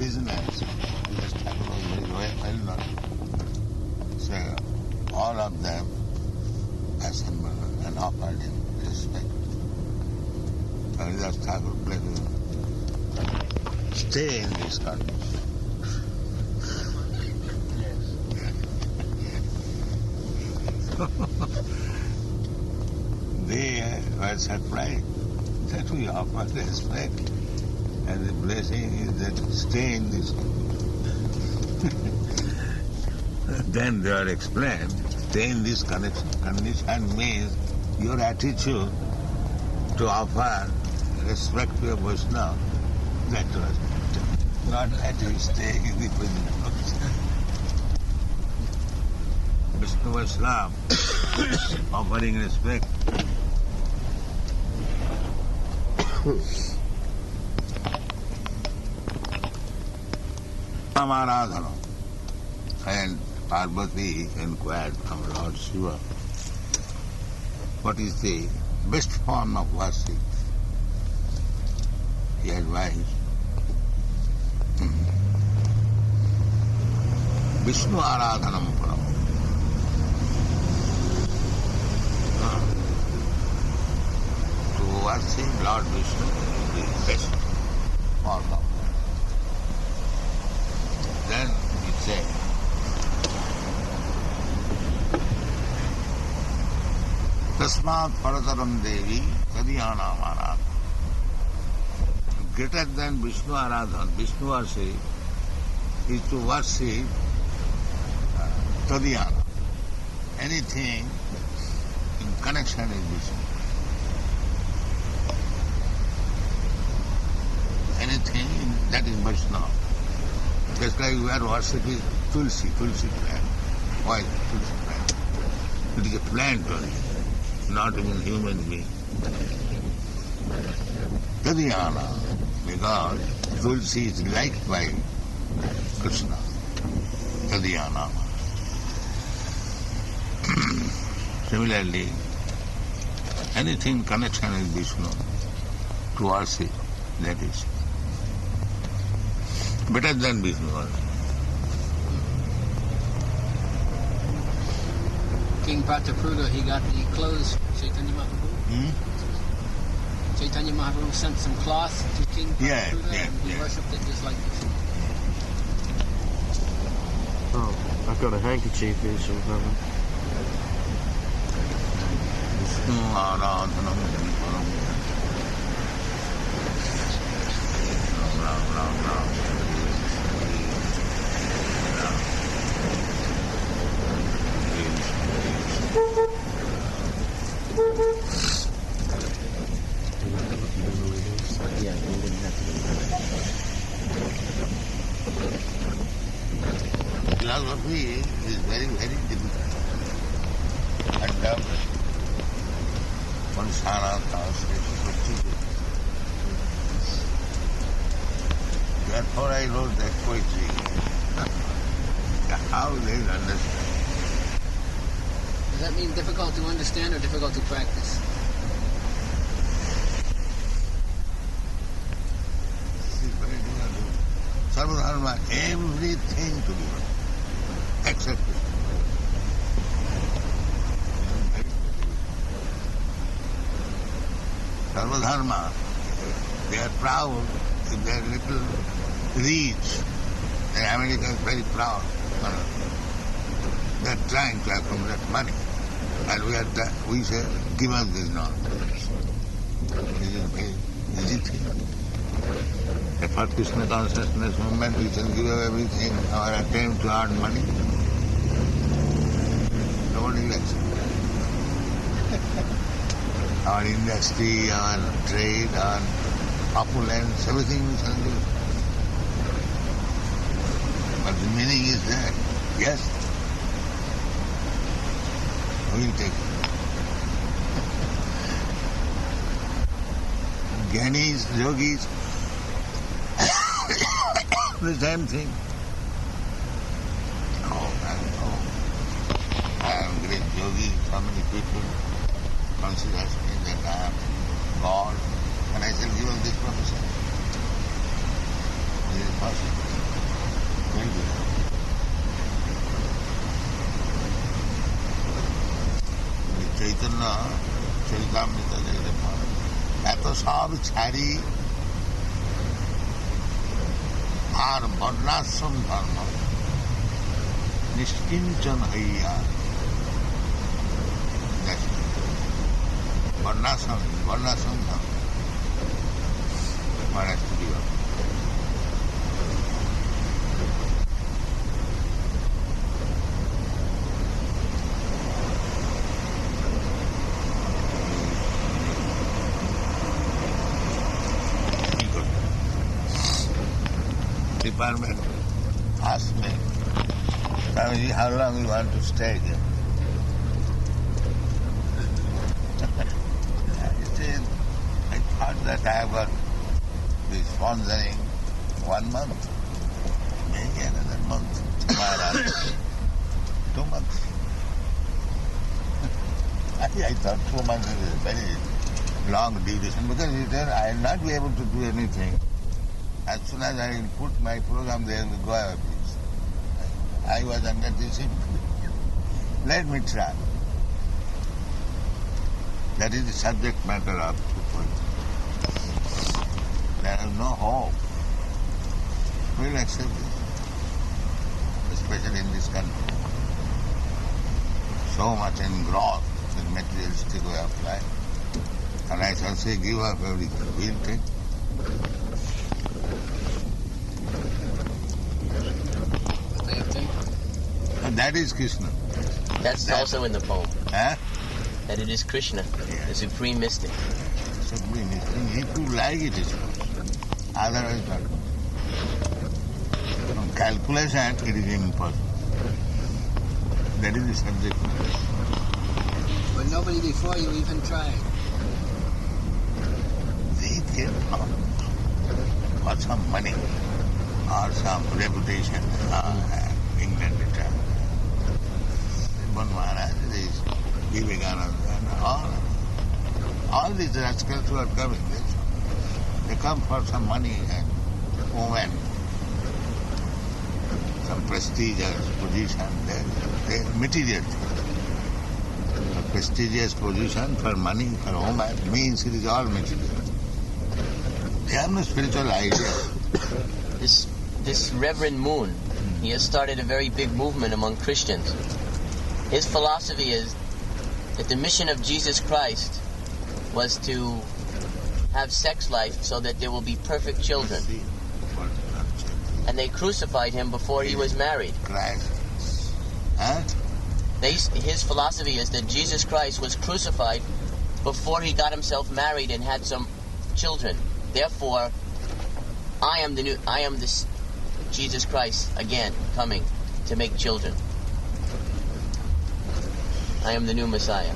business, because Thakur was very well known. So all of them assembled and offered him respect. Haridas Thakur pleaded, stay in this country. They were surprised that we offer respect, and the blessing is that stay in this country. Then they are explained, stay in this condition means your attitude to offer respect to a Vaishnava, that was not that you stay in the prison. Vishnu Vaishnava offering respect. Amaradhana. And Parvati inquired from Lord Shiva, what is the best form of worship? He advised, Vishnu Aradhanam Param. To worship Lord Vishnu is the best form of worship. Then he said, Tasmat Parataram Devi Kadiyana Marat. Greater than Vishnu Aradhan, Vishnu worship is to worship Tadiyana. Anything in connection with Vishnu. Anything that is Vaishnava. Just like we are worshipping Tulsi plant. Why Tulsi plant? It is a plant only, not even human being. Tadiyana, because Tulsi is liked by Krsna. Tadiyana. Similarly, anything connection with Vishnu, to worship, that is better than Vishnu worship. King Pratapuruta, he got the clothes from Chaitanya Mahaprabhu. Chaitanya Mahaprabhu sent some cloth to King Pratapuruta, and he worshipped it just like this. Oh, I've got a handkerchief here somewhere. Philosophy is very, very difficult. And Manshana translation. Therefore I wrote that poetry. How they understand. Does that mean difficult to understand or difficult to practice? This is very difficult. Sarvadharma, everything to be done, except Krishna. Sarvadharma, they are proud if they are little rich. And America is very proud. They are trying to accumulate money. And we say, give us this knowledge. This is very easy thing. For Krishna consciousness movement, we can give up everything, our attempt to earn money. Nobody likes it. Our industry, our trade, our opulence, everything we can do. But the meaning is that, yes, we will take it. Gyanis, yogis, the same thing. I am great yogi, so many people consider me that I am God, and I shall give up this profession. Is it possible? Chaitanya Charitamrita এত সব ছাড়ি আর বর্ণাশ্রম ধর্ম নিষ্কিঞ্চন হইয়া বর্ণাশ্রম ধর্ম মহারাজ দিবস department asked me, how long you want to stay here? I thought that I have got the sponsoring 1 month, maybe another month. 2 months. I thought 2 months is a very long duration because he said I will not be able to do anything. As soon as I put my program there, we go away, please. I was under this impression. Let me try. That is the subject matter of the poem. There is no hope. We will accept this, especially in this country. So much engrossed in materialistic way of life. And I shall say, give up everything. We'll take. That is Krishna. That's also in the poem. Huh? That it is Krishna, the supreme mystic. Supreme mystic. If you like it, it's possible. Otherwise not. From calculation, it is impossible. That is the subject matter. But nobody before you even tried. They came out for some money or some reputation. England returned. One Maharaj, Vivekananda, and all these rascals who are coming, they come for some money and women, some prestigious position, they material things. A prestigious position for money, for woman, means it is all material. They have no spiritual idea. This Reverend Moon, he has started a very big movement among Christians. His philosophy is that the mission of Jesus Christ was to have sex life so that there will be perfect children. And they crucified him before he was married. His philosophy is that Jesus Christ was crucified before he got himself married and had some children. Therefore, I am this Jesus Christ again coming to make children. I am the new Messiah.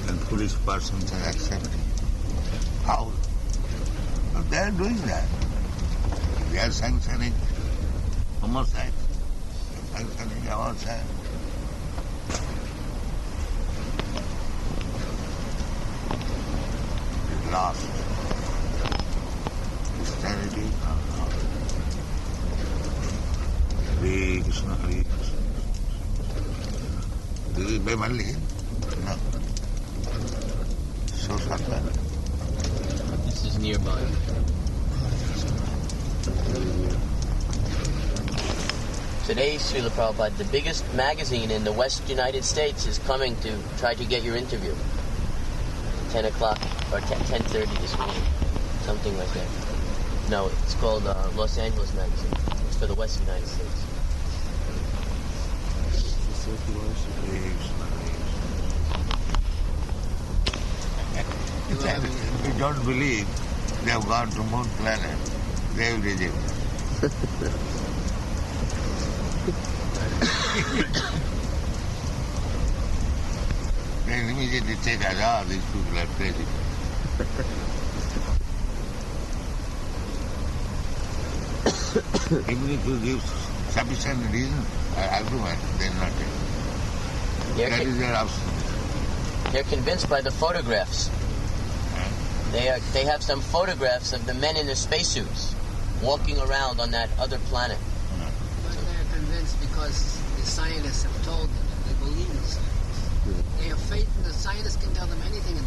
And foolish persons are accepting. How? But they are doing that. They are sanctioning homicide. They are sanctioning homicide. It is lost. Christianity, Hare Krishna, Hare Krishna. This is Beverly? No. So subtle. This is nearby. Today, Srila Prabhupada, the biggest magazine in the West United States is coming to try to get your interview. 10 o'clock or 10:30 this morning. Something like that. No, it's called Los Angeles Magazine. It's for the West United States. If you don't believe they have gone to moon planet, they will reject. They immediately take as, these people are crazy. Even if you give sufficient reason, argument, they will not take. That is their obstinance. They're convinced by the photographs. They have some photographs of the men in the spacesuits walking around on that other planet. But they're convinced because the scientists have told them and they believe in science. They have faith, and the scientists can tell them anything. And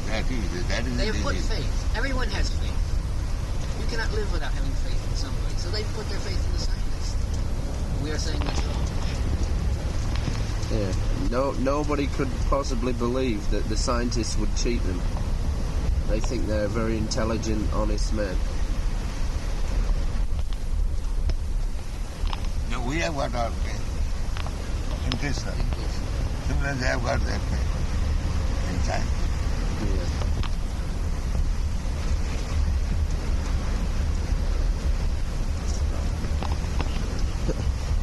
that is. They have put faith. Everyone has faith. You cannot live without having faith in somebody. So they put their faith in the scientists. We are saying that's wrong. Yeah. Nobody could possibly believe that the scientists would cheat them. They think they're very intelligent, honest men. No, we have got our faith in Krsna. Similarly, they have got their faith in science.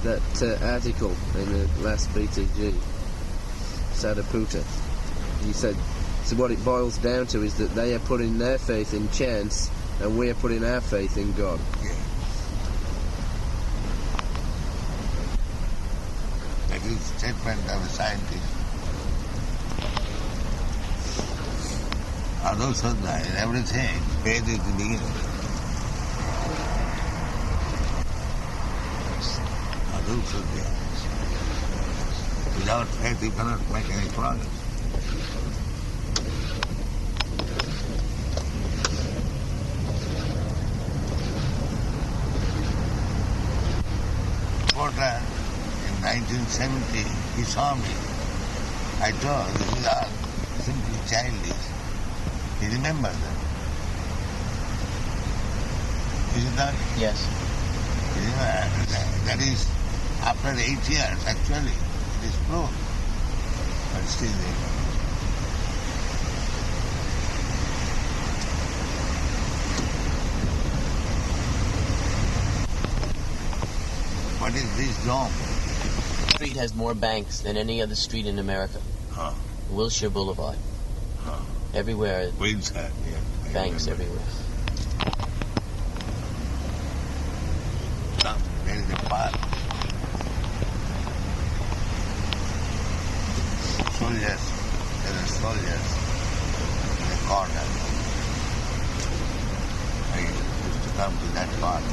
That article in the last BTG, Sadaputta, he said, so what it boils down to is that they are putting their faith in chance and we are putting our faith in God. Yeah. That is statement of a scientist. Although Sadhana in everything, faith is the beginning. Although Sadhana. Without faith you cannot make any progress. In 1970, he saw me. I told, this is all simply childish. He remembers that. Is it not? Yes. That is, after 8 years, actually, it is proved. But still they don't. What is this dome? The street has more banks than any other street in America. Wilshire Boulevard. Everywhere. Windsor, yeah. Banks everywhere. There is a park. Soldiers. There are soldiers in the corner. I used to come to that park.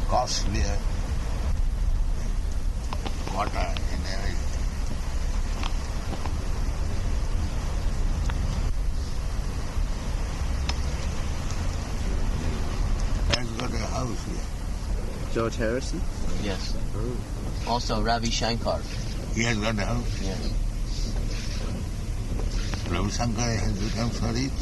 Costlier water and everything. Has got a house here. George Harrison? Yes. Also Ravi Shankar. He has got a house? Yes. Ravi Shankar has become so rich.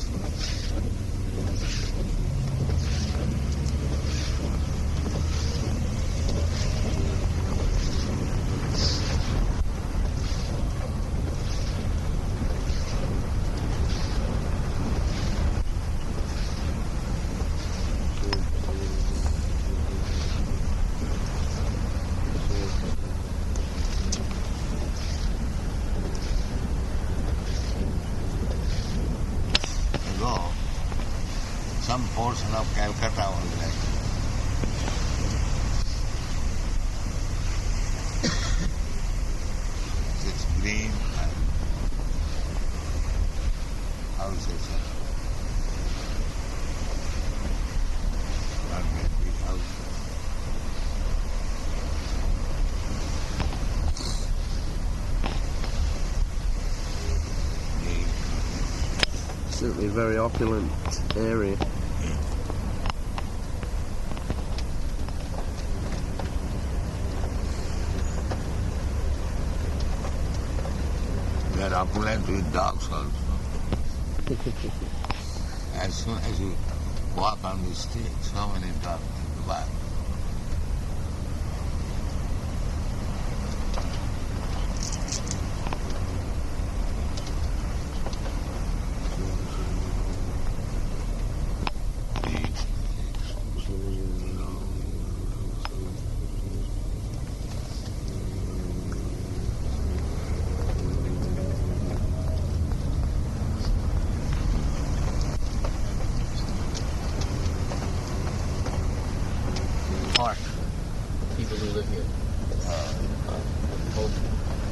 Some portion of Calcutta was like it's green and houses are not very big houses. Certainly a very opulent area. They are opulent with dogs also. As soon as you walk on the street, so many dogs in the back.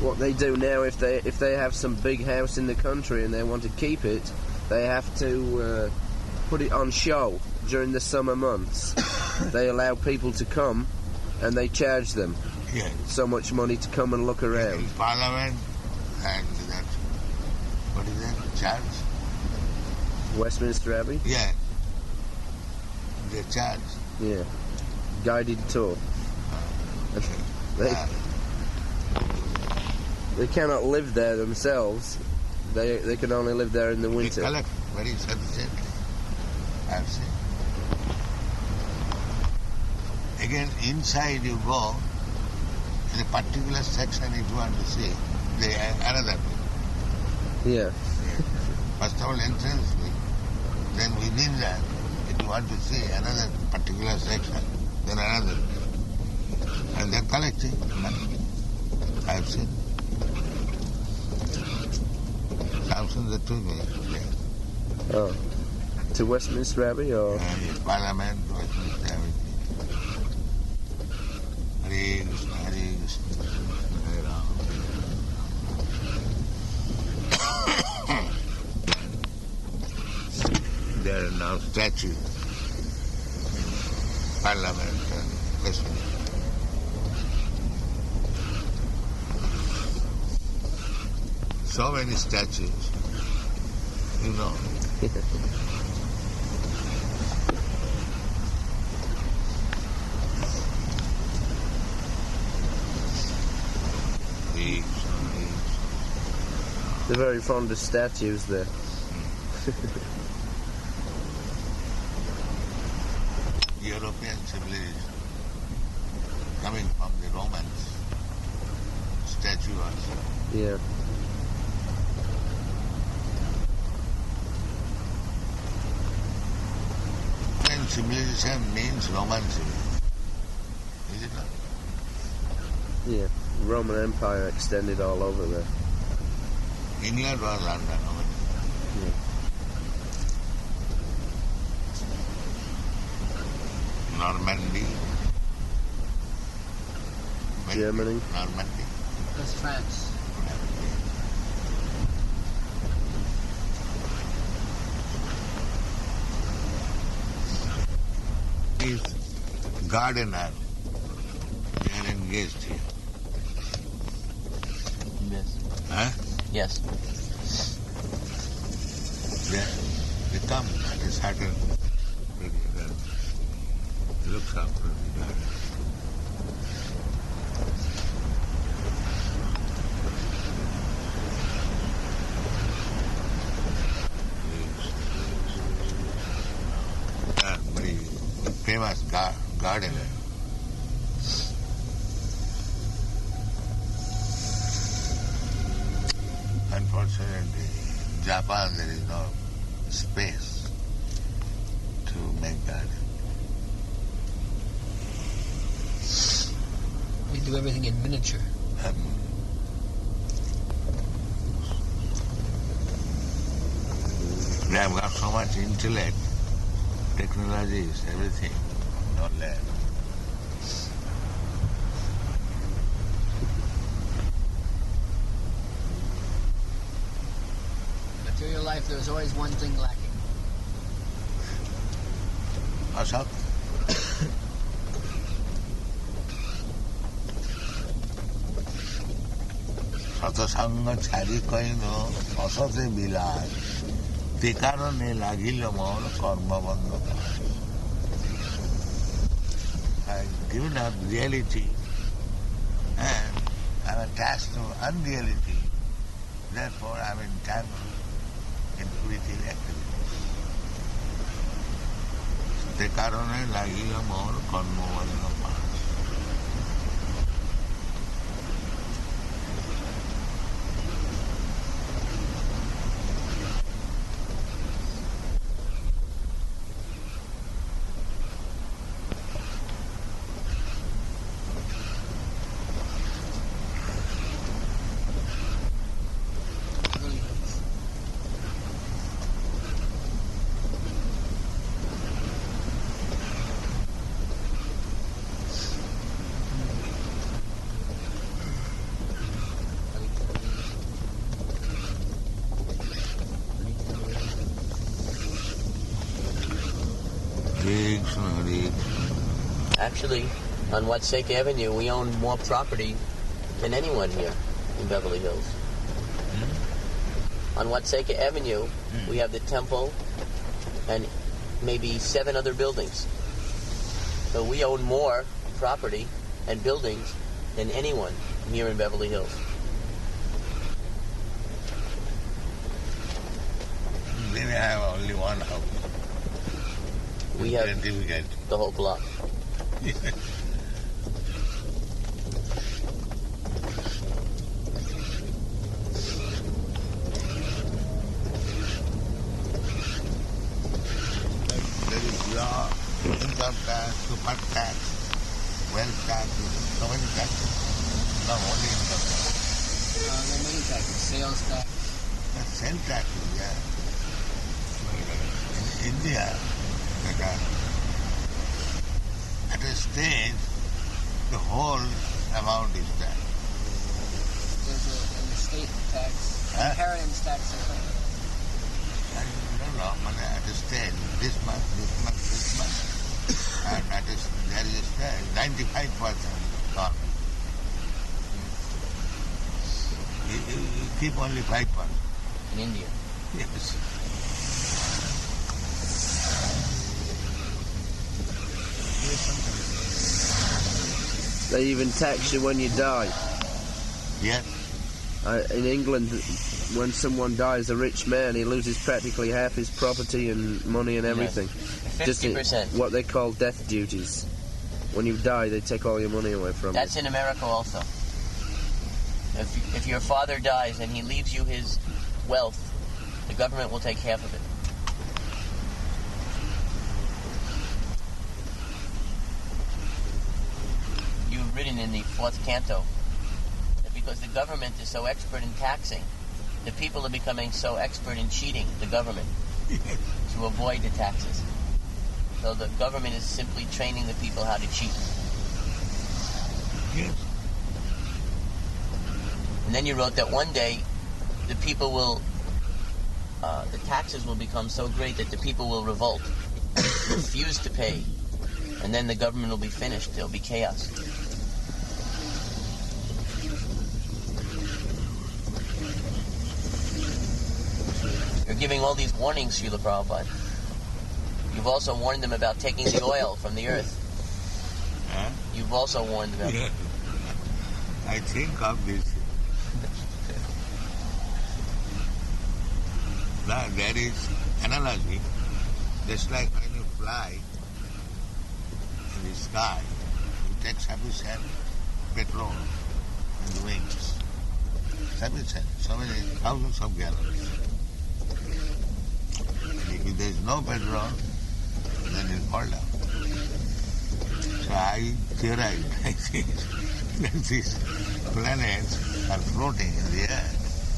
What they do now, if they have some big house in the country and they want to keep it, they have to put it on show during the summer months. They allow people to come and they charge them so much money to come and look around. In Parliament and that, what is that, church? Westminster Abbey? Yeah. They charge. Yeah. Guided tour. They cannot live there themselves. They can only live there in the winter. They collect very sufficiently. I've seen. Again, inside you go, in a particular section if you want to see, they have another way. Yeah. First of all, entrance way. Then within that, if you want to see another particular section, then another way. And they're collecting money. I've seen. I've seen the two ways. Yeah. Oh. To Westminster Abbey or? Parliament, Westminster Abbey. Harekrsna, Harekrsna, Hare Rama. There are now statues. Parliament and Westminster. So many statues, you know. They're very fond of statues there. European civilization, coming from the Romans, statue also. Yeah. Roman civilization means Roman civilization. Is it not? Yeah. The Roman Empire extended all over there. England was under Roman. Yeah. Normandy. Germany. Normandy. That's France. Is gardener. They are engaged here. Yes. Huh? Yes. They come at a certain period and looks after the garden. Very famous gardener. Unfortunately, in Japan there is no space to make garden. We do everything in miniature. They have got so much intellect, technologies, everything, no land. Material life, there's always one thing lacking. Ashok? Satasanga chari kaino asate bilaj te karone lagilo mon karma bandha. I've given up reality and I'm attached to unreality. Therefore I'm entangled in fruitive activities. Te karone lagilo mon karma bandha. Harekrsna, Harekrsna. Actually, on Watsake Avenue, we own more property than anyone here in Beverly Hills. On Watsake Avenue, we have the temple and maybe 7 other buildings. So we own more property and buildings than anyone here in Beverly Hills. Then I have only one house. We have the whole block. There is law, income tax, super tax, wealth tax, so many taxes. Not only income tax. There are many taxes. Sales tax. Sales taxes, yeah. In India, at a stage, the whole amount is taxed. There's an estate tax, inheritance tax, I think. I don't know, but at a stage, this month, and there is a stage, 95% gone. You keep only 5%. In India. Yes. They even tax you when you die. Yes. In England, when someone dies, a rich man, he loses practically half his property and money and everything. Yes. 50%. Just what they call death duties. When you die, they take all your money away from you. That's in America also. If your father dies and he leaves you his wealth, the government will take half of it. You've written in the 4th canto that because the government is so expert in taxing, the people are becoming so expert in cheating the government to avoid the taxes. So the government is simply training the people how to cheat. Yes. And then you wrote that one day the people will, the taxes will become so great that the people will revolt, refuse to pay, and then the government will be finished. There'll be chaos. You're giving all these warnings, Srila Prabhupada. You've also warned them about taking the oil from the earth. Huh? You've also warned them. Yeah. I think of this. Now, there is analogy, just like when you fly in the sky, you take sufficient petrol in the wings. Sufficient, so many thousands of gallons. And if there is no petrol, then it will fall down. So I theorize, I think, that these planets are floating in the air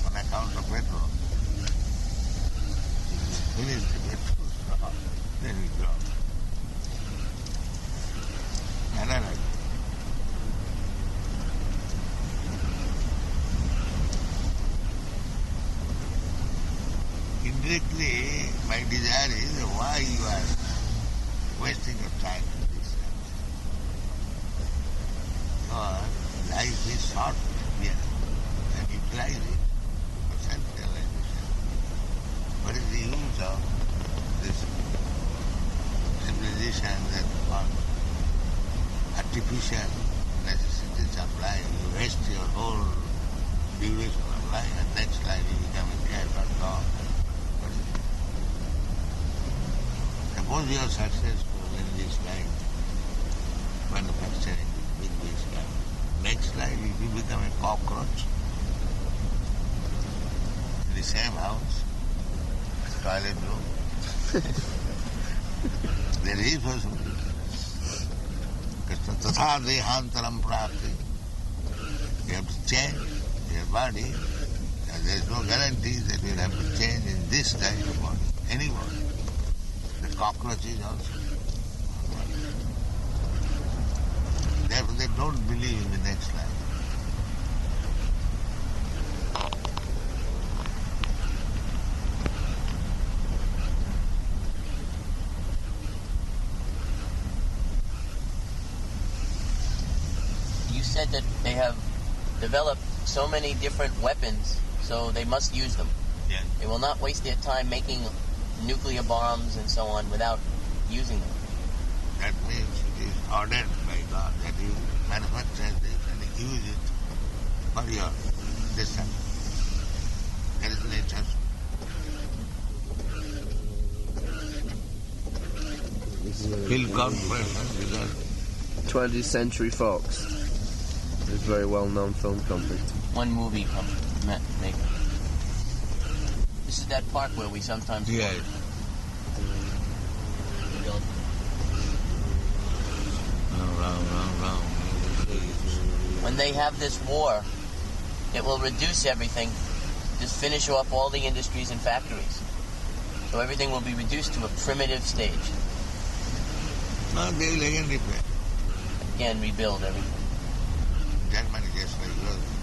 on account of petrol. Finish the petrol, then we drop. Analogy. Indirectly, my desire is why you are wasting your time in this sense. Your life is short here, and utilize it for self-realization. What is the use of this civilization that for artificial necessities of life? You waste your whole duration of life, and next life you become a cat or dog. Suppose you are successful in this life, manufacturing big life. Next life, if you become a cockroach in the same house, toilet room, there is possibility. Krsna tatha dehantaram prapti. You have to change your body, and there is no guarantee that you will have to change in this type of body, any body. The cockroaches also. Therefore, they don't believe in the next life. said that they have developed so many different weapons, so they must use them. Yeah. They will not waste their time making nuclear bombs and so on without using them. That means it is ordered by God that you manufacture this and use it for your destruction. That is nature. Feel confident because 20th Century Fox. It's a very well-known film company. One movie maker. This is that park where we sometimes yeah. Round. When they have this war, it will reduce everything, just finish off all the industries and factories. So everything will be reduced to a primitive stage. No, they will again repair. Again, rebuild everything. Germany just like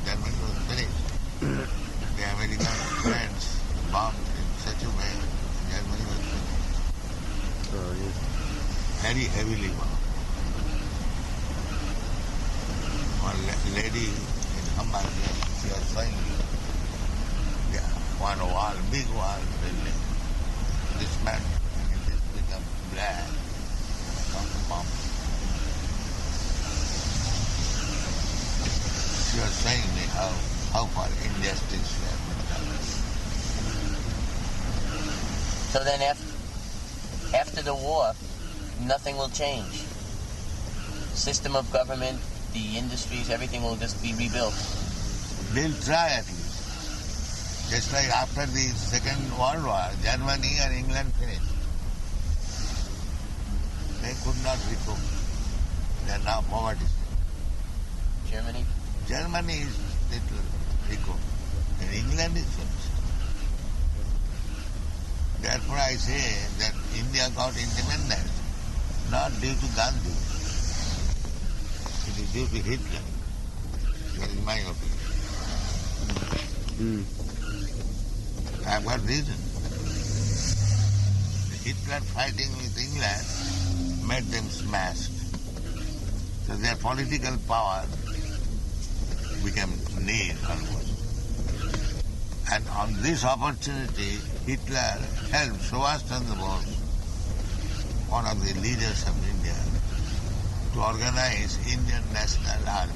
Germany was finished. The American friends bombed in such a way, Germany was finished. Oh, yes. Very heavily bombed. One lady in Hamburg, she was showing me one wall, big wall building. This man, and it has become black from the bomb. She was showing me how far injustice has been done. So then after the war, nothing will change. System of government, the industries, everything will just be rebuilt. They'll try at least. Just like after the Second World War, Germany and England finished. They could not recoup. They are now poverty. Germany? Germany is little recouped. And England is finished. Therefore I say that India got independence not due to Gandhi. It is due to Hitler. That is my opinion. I have got reason. Hitler fighting with England made them smashed. So their political power became nil almost. And on this opportunity, Hitler helped Subhash Chandra Bose, one of the leaders of India, to organize Indian National Army.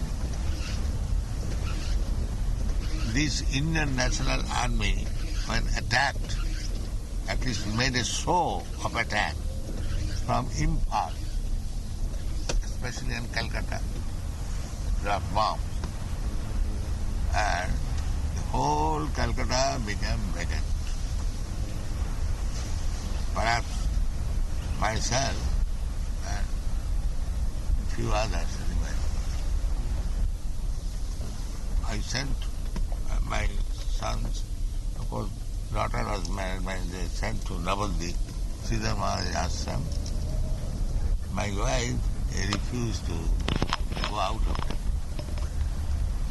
This Indian National Army, when attacked, at least made a show of attack from Imphal, especially in Calcutta, dropped bombs. And the whole Calcutta became vacant. Perhaps myself and a few others remained. I sent my sons, of course, daughter was married, they sent to Navadvip, Sridhar Maharaj Ashram. My wife refused to go out of it.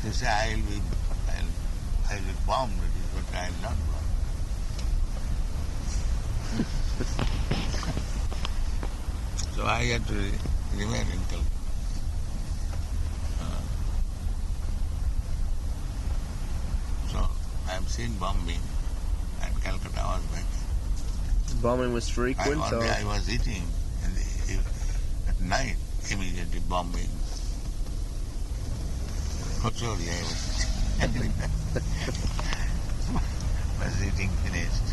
She said, I will be bombed, but I will not go. So I had to remain in Calcutta. So I have seen bombing, and Calcutta was vacant. Bombing was frequent? One day I was eating at night, immediately bombing. Kochori I was eating. Was eating finished.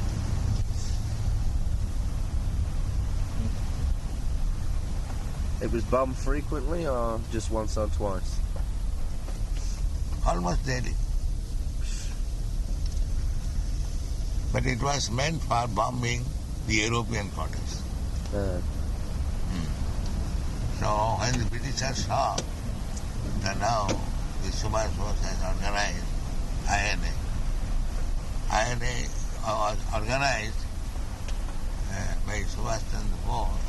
It was bombed frequently or just once or twice? Almost daily. But it was meant for bombing the European countries. So when the Britishers saw that now the Subhash Bose has organized INA. INA was organized by Subhash Chandra Bose.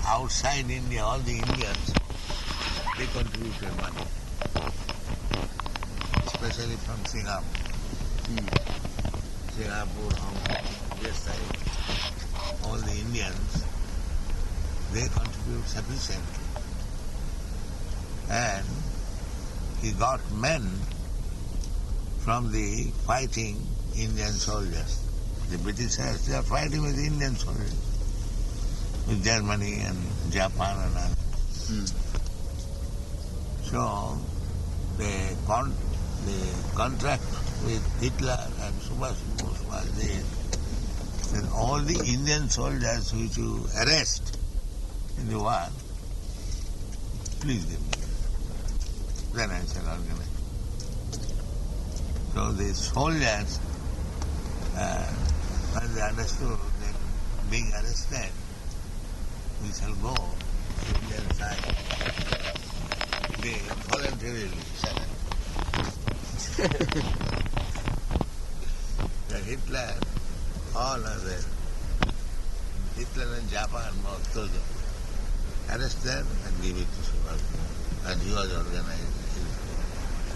Outside India, all the Indians, they contributed money. Especially from Singapore. Singapore, Hong Kong, this side, all the Indians, they contribute sufficiently. And he got men from the fighting Indian soldiers. The Britishers, they are fighting with Indian soldiers, with Germany and Japan and others. So the contract with Hitler and Subhash Bose was there. Then all the Indian soldiers which you arrest in the war, please give me. Then I shall organize. So the soldiers, when they understood that being arrested, we shall go to the Indian side, they voluntarily surrendered. The Hitler, all are there. Hitler and Japa and most soldiers. Arrest them and give it to Subhash. And he was organized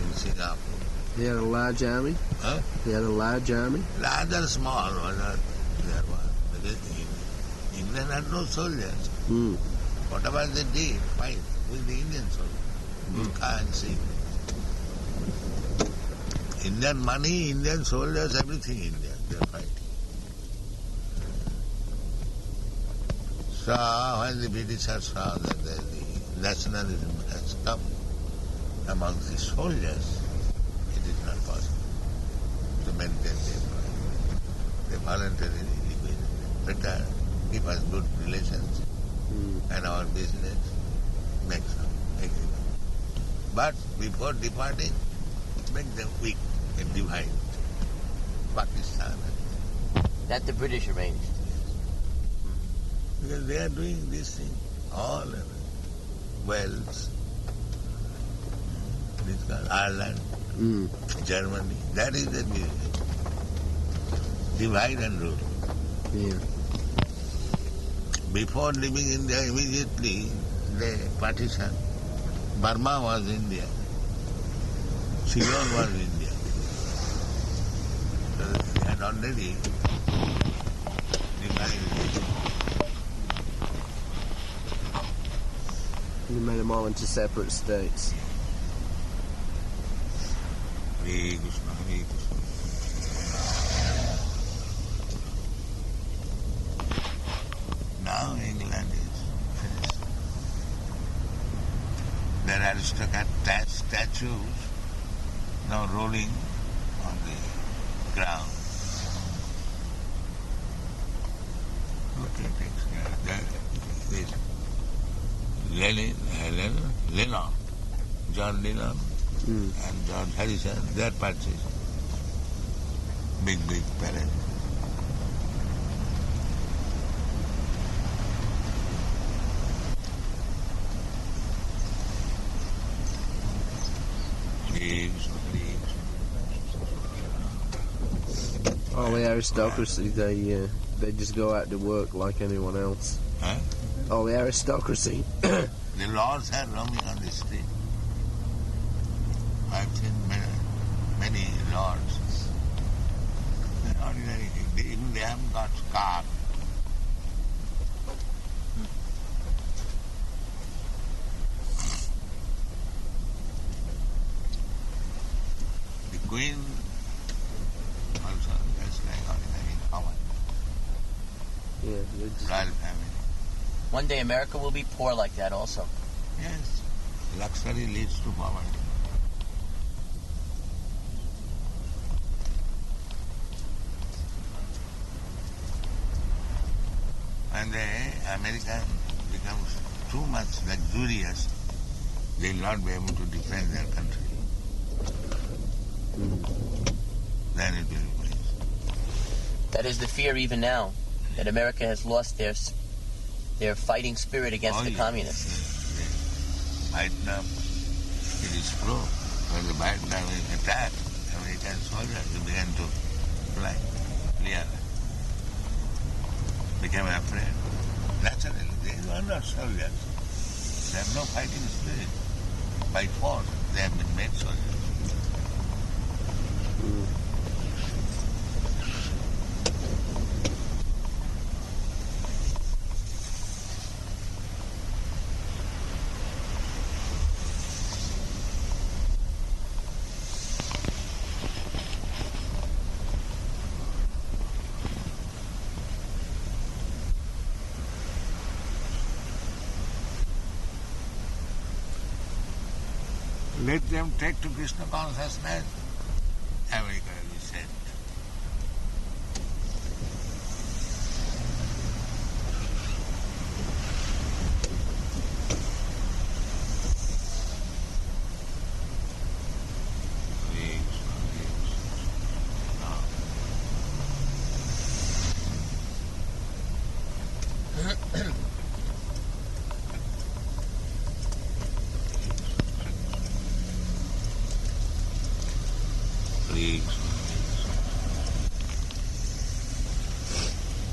in Singapore. He had a large army? Huh? He had a large army? Large or small, there was. Because England had no soldiers. Whatever they did, fight with the Indian soldiers. Gurkha and Sikh. Indian money, Indian soldiers, everything Indian, they are fighting. So when the Britishers saw that the nationalism has come among the soldiers, it is not possible to maintain their pride. They voluntarily better give us good relations and our business makes some agreement. But before departing, make them weak and divide Pakistan. That the British arranged. Because they are doing this thing all over. Wales, Ireland, Germany. That is the business. Divide and rule. Yeah. Before leaving India, immediately they partition. Burma was India. Ceylon was India. So they had already divided it. You made them all into separate states. Hare Krishna, Hare Krishna. Now England is finished. Their aristocrat statues now rolling on the ground. Look at this. Lennon, John Lennon and George Harrison, their purchase. Big parade. All the aristocracy, they just go out to work like anyone else. Huh? All the aristocracy. The lords are roaming on the street. I've seen many lords. They're not doing anything. Even they haven't got car. The Queen also just like ordinary common. Yeah, just... Royal family. One day America will be poor like that also. Yes. Luxury leads to poverty. When the American becomes too much luxurious, they will not be able to defend their country. Then it will be finished. That is the fear even now, that America has lost their fighting spirit against the communists. Yes. Vietnam, it is true. When the Vietnam attacked, American soldiers began to fly, clear, became afraid. Naturally, they were not soldiers. They have no fighting spirit. By force, they have been made soldiers. Let them take to Krishna consciousness. America will be sent.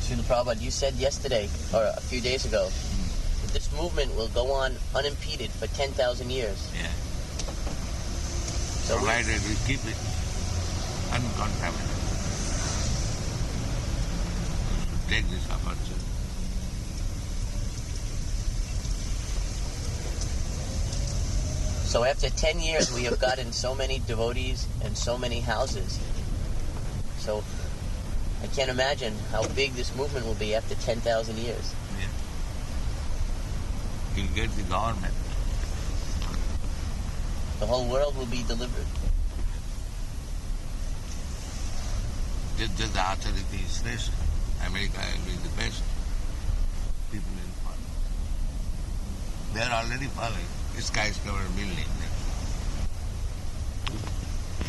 Srila Prabhupada, you said yesterday, or a few days ago, that this movement will go on unimpeded for 10,000 years. Yeah. So provided we keep it uncontaminated. We should take this opportunity. So after 10 years, we have gotten so many devotees and so many houses. So I can't imagine how big this movement will be after 10,000 years. Yeah. You'll get the government. The whole world will be delivered. Just the authority is best. America will be the best. People will follow. They are already following. Skyscraper building.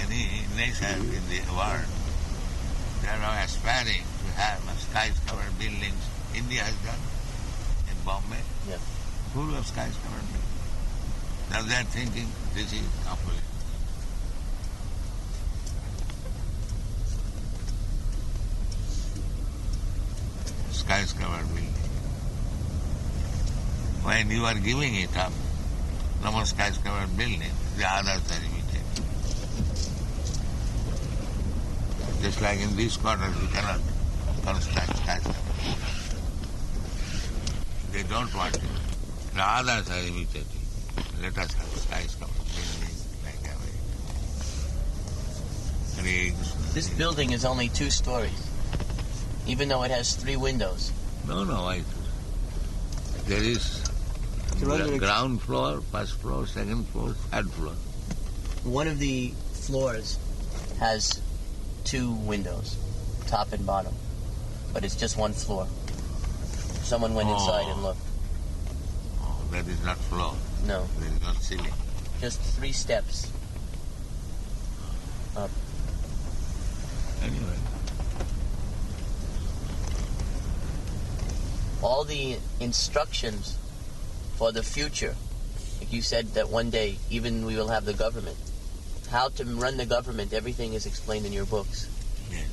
Any nation in the world, they are now aspiring to have skyscraper buildings. India has done in Bombay. Yeah. Full of skyscraper buildings. Now they are thinking this is opulence. Skyscraper building. When you are giving it up, no more skyscraper building, the others are imitating. Just like in these quarters, we cannot construct skyscraper. They don't want it. The others are imitating. Let us have skyscraper building like Harekrsna. This building is only 2 stories, even though it has 3 windows. No, there is ground floor, first floor, second floor, third floor. One of the floors has 2 windows, top and bottom, but it's just 1 floor. Someone went inside and looked. Oh, that is not floor. No. There is not ceiling. Just 3 steps up. Anyway. All the instructions for the future, like you said that one day even we will have the government. How to run the government, everything is explained in your books. Yes.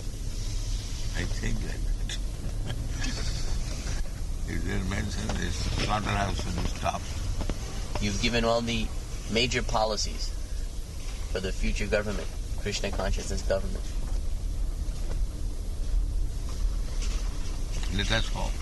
I think like that. It is mentioned this slaughterhouse should be stopped. You've given all the major policies for the future government, Krishna consciousness government. Let us hope.